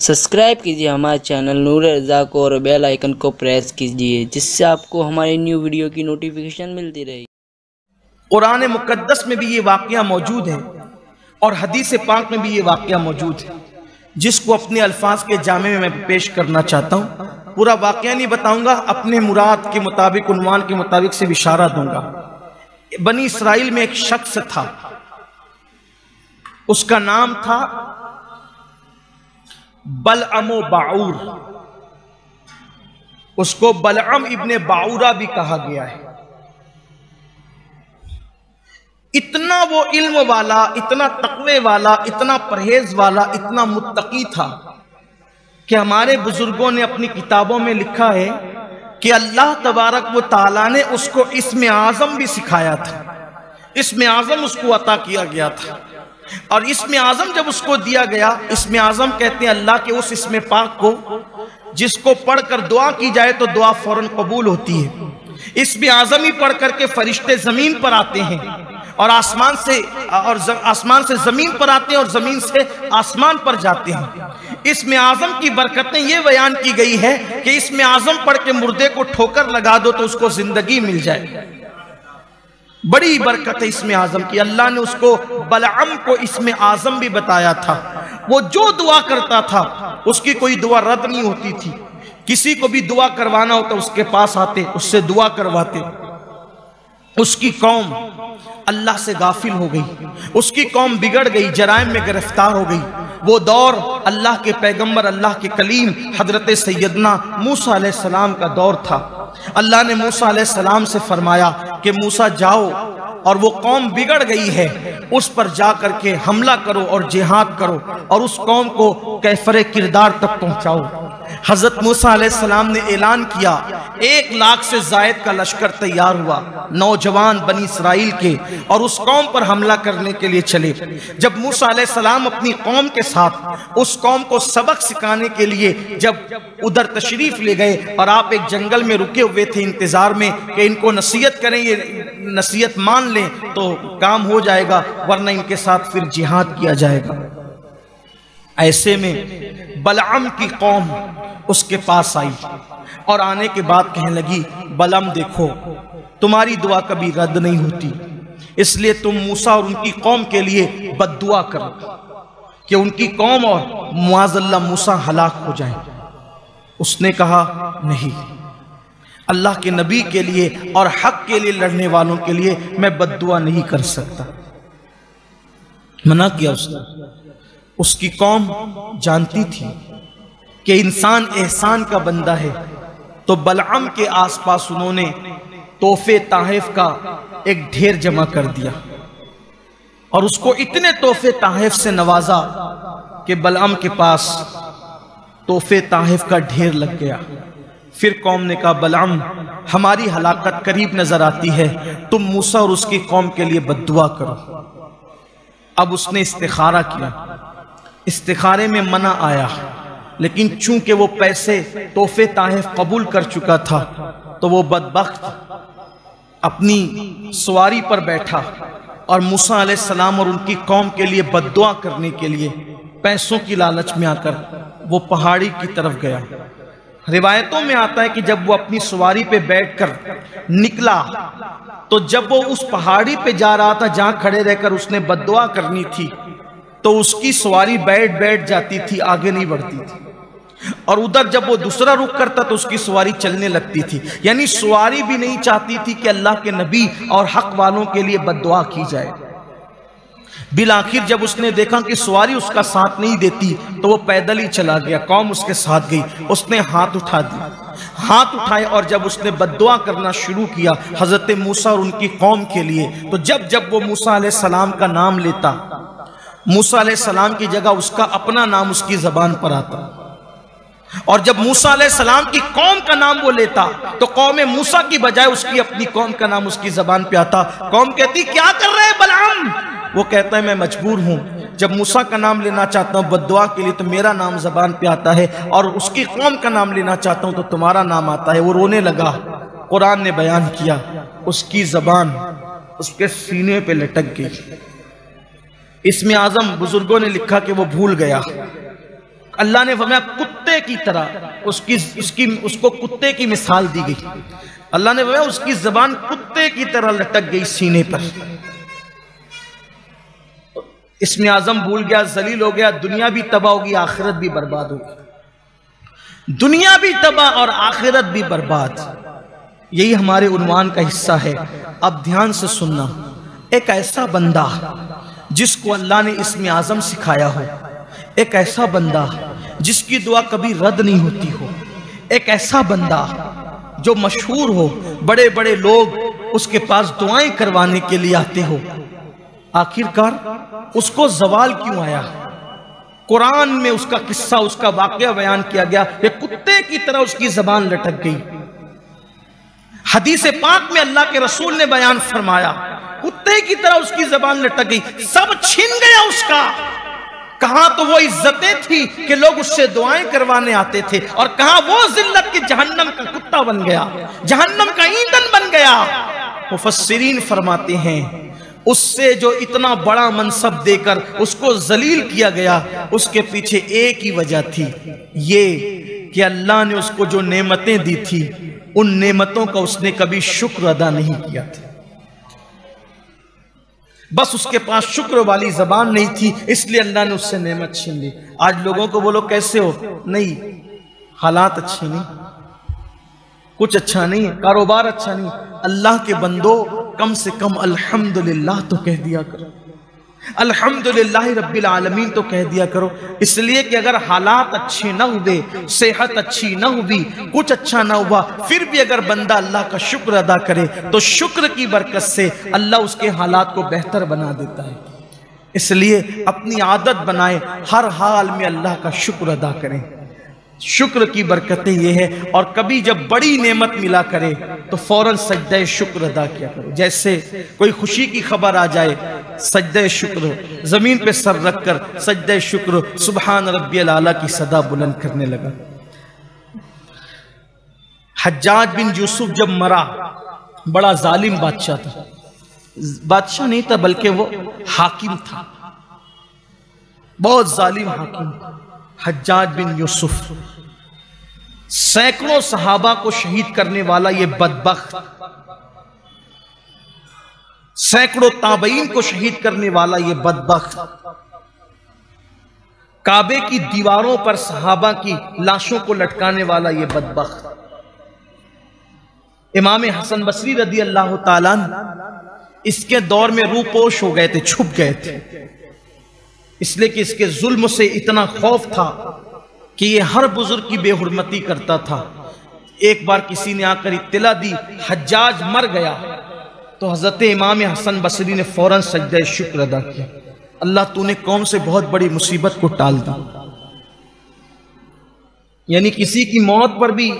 Subscribe کیجیے ہمارے channel نور رضا کو اور بیل آئیکن کو پریس کیجیے جس سے آپ کو ہماری نیو ویڈیو کی نوٹیفیکیشن ملتی رہے۔ قرآن مقدس میں بھی یہ واقعہ موجود ہے اور حدیث پاک میں بھی یہ واقعہ موجود ہے، جس کو اپنے الفاظ کے جامع میں پیش کرنا چاہتا ہوں۔ پورا واقعہ نہیں بتاؤں گا، اپنے مراد کے مطابق عنوان کے مطابق سے اشارہ دوں گا۔ بنی اسرائیل میں ایک شخص تھا، اس کا نام تھا بلعم و باعور۔ اس کو بلعم ابن باعورہ بھی کہا گیا ہے۔ اتنا وہ علم والا، اتنا تقوی والا، اتنا پرہیز والا، اتنا متقی تھا کہ ہمارے بزرگوں نے اپنی کتابوں میں لکھا ہے کہ اللہ تبارک و تعالیٰ نے اس کو اسم اعظم بھی سکھایا تھا۔ اسم اعظم اس کو عطا کیا گیا تھا، اور اسم اعظم جب اس کو دیا گیا، اسم اعظم کہتے ہیں اللہ کے اس اسم پاک کو جس کو پڑھ کر دعا کی جائے تو دعا فوراً قبول ہوتی ہے۔ اسم اعظم ہی پڑھ کر کے فرشتے زمین پر آتے ہیں، اور آسمان سے زمین پر آتے ہیں، اور زمین سے آسمان پر جاتے ہیں۔ اسم اعظم کی برکتیں یہ بیان کی گئی ہے کہ اسم اعظم پڑھ کے مردے کو ٹھوکر لگا دو تو اس کو زندگی مل جائے۔ بڑی برکت ہے اسم اعظم کی۔ اللہ نے اس کو بلعم کو اسم اعظم بھی بتایا تھا۔ وہ جو دعا کرتا تھا اس کی کوئی دعا رد نہیں ہوتی تھی۔ کسی کو بھی دعا کروانا ہوتا اس کے پاس آتے، اس سے دعا کرواتے۔ اس کی قوم اللہ سے غافل ہو گئی، اس کی قوم بگڑ گئی، جرائم میں گرفتار ہو گئی۔ وہ دور اللہ کے پیغمبر، اللہ کے کلیم حضرت سیدنا موسیٰ علیہ السلام کا دور تھا۔ اللہ نے موسیٰ علیہ السلام سے فرمایا کہ موسیٰ جاؤ، اور وہ قوم بگڑ گئی ہے اس پر جا کر کے حملہ کرو اور جہاد کرو، اور اس قوم کو کیفر کردار تک پہنچاؤ۔ حضرت موسیٰ علیہ السلام نے اعلان کیا، 1,00,000 سے زائد کا لشکر تیار ہوا، نوجوان بنی اسرائیل کے، اور اس قوم پر حملہ کرنے کے لیے چلے۔ جب موسیٰ علیہ السلام اپنی قوم کے ساتھ اس قوم کو سبق سکھانے کے لیے جب ادھر تشریف لے گئے، اور آپ ایک جنگل میں رکے ہوئے تھے انتظار میں کہ ان کو نصیحت کریں، یہ نصیحت مان لیں تو کام ہو جائے گا، ورنہ ان کے ساتھ پھر جہاد کیا جائے گا۔ ایسے میں بلعم کی قوم اس کے پاس آئی، اور آنے کے بعد کہنے لگی، بلعم دیکھو تمہاری دعا کبھی رد نہیں ہوتی، اس لیے تم موسیٰ اور ان کی قوم کے لیے بد دعا کرو کہ ان کی قوم اور معاذ اللہ موسیٰ ہلاک ہو جائیں۔ اس نے کہا نہیں، اللہ کے نبی کے لیے اور حق کے لیے لڑنے والوں کے لیے میں بد دعا نہیں کر سکتا۔ منع کیا اس نے۔ اس کی قوم جانتی تھی کہ انسان احسان کا بندہ ہے، تو بلعم کے آس پاس انہوں نے تحفے تحائف کا ایک ڈھیر جمع کر دیا، اور اس کو اتنے تحفے تحائف سے نوازا کہ بلعم کے پاس تحفے تحائف کا ڈھیر لگ گیا۔ پھر قوم نے کہا، بلعم ہماری ہلاکت قریب نظر آتی ہے، تم موسیٰ اور اس کی قوم کے لیے بد دعا کرو۔ اب اس نے استخارہ کیا، استخارے میں منع آیا، لیکن چونکہ وہ پیسے تحفے تحائف قبول کر چکا تھا تو وہ بدبخت اپنی سواری پر بیٹھا، اور موسیٰ علیہ السلام اور ان کی قوم کے لیے بد دعا کرنے کے لیے پیسوں کی لالچ میں آ کر وہ پہاڑی کی طرف گیا۔ روایتوں میں آتا ہے کہ جب وہ اپنی سواری پہ بیٹھ کر نکلا تو جب وہ اس پہاڑی پہ جا رہا تھا جہاں کھڑے رہ کر اس نے بد دعا کرنی تھی، تو اس کی سواری بیٹھ جاتی تھی، آگے نہیں بڑھتی تھی، اور ادھر جب وہ دوسرا رخ کرتا تو اس کی سواری چلنے لگتی تھی۔ یعنی سواری بھی نہیں چاہتی تھی کہ اللہ کے نبی اور حق والوں کے لیے بد دعا کی جائے۔ بالآخر جب اس نے دیکھا کہ سواری اس کا ساتھ نہیں دیتی تو وہ پیدل ہی چلا گیا، قوم اس کے ساتھ گئی۔ اس نے ہاتھ اٹھا دیا، ہاتھ اٹھائے، اور جب اس نے بد دعا کرنا شروع کیا حضرت موسیٰ اور ان کی قوم کے لیے، تو جب وہ موسیٰ علیہ السلام کا نام لیتا، موسیٰ علیہ السلام کی جگہ اس کا اپنا نام اس کی زبان پر آتا، اور جب موسیٰ علیہ السلام کی قوم کا نام وہ لیتا تو قوم موسیٰ کی بجائے اس کی اپنی قوم کا نام اس کی زبان پہ آتا۔ قوم کہتی، کیا کر رہے بلعم؟ وہ کہتا ہے، میں مجبور ہوں، جب موسیٰ کا نام لینا چاہتا ہوں بد دعا کے لیے تو میرا نام زبان پہ آتا ہے، اور اس کی قوم کا نام لینا چاہتا ہوں تو تمہارا نام آتا ہے۔ وہ رونے لگا۔ قرآن نے بیان کیا، اس کی زبان اس کے سینے پہ لٹک گئی۔ اسم اعظم بزرگوں نے لکھا کہ وہ بھول گیا، اللہ نے فرمایا کتے کی طرح اس کو کتے کی مثال دی گئی. اللہ نے فرمایا اس کی زبان کتے کی طرح لٹک گئی سینے پر. اسم اعظم بھول گیا، ذلیل ہو گیا، دنیا بھی تباہ ہوگی، آخرت بھی برباد ہوگی. دنیا بھی تباہ اور آخرت بھی برباد. یہی ہمارے عنوان کا حصہ ہے. اب دھیان سے سننا. ایک ایسا بندہ جس کو اللہ نے اسم اعظم سکھایا ہو، ایک ایسا بندہ جس کی دعا کبھی رد نہیں ہوتی ہو، ایک ایسا بندہ جو مشہور ہو، بڑے بڑے لوگ اس کے پاس دعائیں کروانے کے لیے آتے ہو، آخرکار اس کو زوال کیوں آیا؟ قرآن میں اس کا قصہ، اس کا واقعہ بیان کیا گیا کہ کتے کی طرح اس کی زبان لٹک گئی. حدیث پاک میں اللہ کے رسول نے بیان فرمایا کتے کی طرح اس کی زبان لٹک گئی، سب چھن گیا اس کا. کہاں تو وہ عزتیں تھی کہ لوگ اس سے دعائیں کروانے آتے تھے، اور کہاں وہ ذلت کہ جہنم کا کتا بن گیا، جہنم کا ایندھن بن گیا. مفسرین فرماتے ہیں اس سے جو اتنا بڑا منصب دے کر اس کو ذلیل کیا گیا، اس کے پیچھے ایک ہی وجہ تھی، یہ کہ اللہ نے اس کو جو نعمتیں دی تھی ان نعمتوں کا اس نے کبھی شکر ادا نہیں کیا تھا. بس اس کے پاس شکر والی زبان نہیں تھی، اس لیے اللہ نے اس سے نعمت چھین لی. آج لوگوں کو بولو کیسے ہو، نہیں، حالات اچھے نہیں، کچھ اچھا نہیں، کاروبار اچھا نہیں. اللہ کے بندو کم سے کم الحمدللہ تو کہہ دیا کرو، الحمدللہ رب العالمین تو کہہ دیا کرو. اس لیے کہ اگر حالات اچھے نہ ہوئے، صحت اچھی نہ ہوئی، کچھ اچھا نہ ہوا، پھر بھی اگر بندہ اللہ کا شکر ادا کرے تو شکر کی برکت سے اللہ اس کے حالات کو بہتر بنا دیتا ہے. اس لیے اپنی عادت بنائیں ہر حال میں اللہ کا شکر ادا کریں. شکر کی برکتیں یہ ہے. اور کبھی جب بڑی نعمت ملا کرے تو فوراً سجدہ شکر ادا کیا کرو. جیسے کوئی خوشی کی خبر آ جائے، سجدہ شکر، زمین پہ سر رکھ کر سجدہ شکر، سبحان ربی الاعلیٰ کی صدا بلند کرنے لگا. حجاج بن یوسف جب مرا، بڑا ظالم بادشاہ تھا، بادشاہ نہیں تھا بلکہ وہ حاکم تھا، بہت ظالم حاکم. حجاج بن یوسف سینکڑوں صحابہ کو شہید کرنے والا یہ بدبخت، سینکڑوں تابعین کو شہید کرنے والا یہ بدبخت، کعبے کی دیواروں پر صحابہ کی لاشوں کو لٹکانے والا یہ بدبخت. امام حسن بصری رضی اللہ تعالیٰ اس کے دور میں روپوش ہو گئے تھے، چھپ گئے تھے، اس لیے کہ اس کے ظلم سے اتنا خوف تھا کہ یہ ہر بزرگ کی بے حرمتی کرتا تھا. ایک بار کسی نے آ کر اطلاع دی حجاج مر گیا تو حضرت امام حسن بصری نے فوراً سجدہ شکر ادا کیا، اللہ تو نے قوم سے بہت بڑی مصیبت کو ٹال دی. یعنی کسی کی موت پر بھی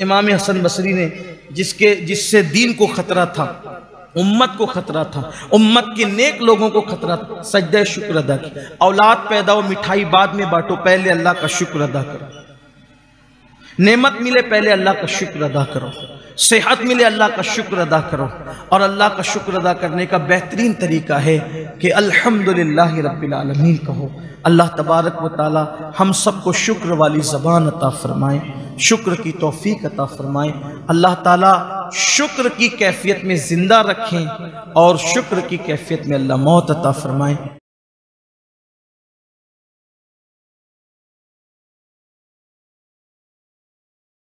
امام حسن بصری نے جس سے دین کو خطرہ تھا، امت کو خطرہ تھا، امت کے نیک لوگوں کو خطرہ تھا، سجدہ شکر ادا کیا. اولاد پیدا ہو، مٹھائی بعد میں بانٹو، پہلے اللہ کا شکر ادا کرو. نعمت ملے پہلے اللہ کا شکر ادا کرو، صحت ملے اللہ کا شکر ادا کرو. اور اللہ کا شکر ادا کرنے کا بہترین طریقہ ہے کہ الحمدللہ رب العالمین کہو. اللہ تبارک و تعالی ہم سب کو شکر والی زبان عطا فرمائے، شکر کی توفیق عطا فرمائے. اللہ تعالی شکر کی کیفیت میں زندہ رکھیں اور شکر کی کیفیت میں اللہ موت عطا فرمائے.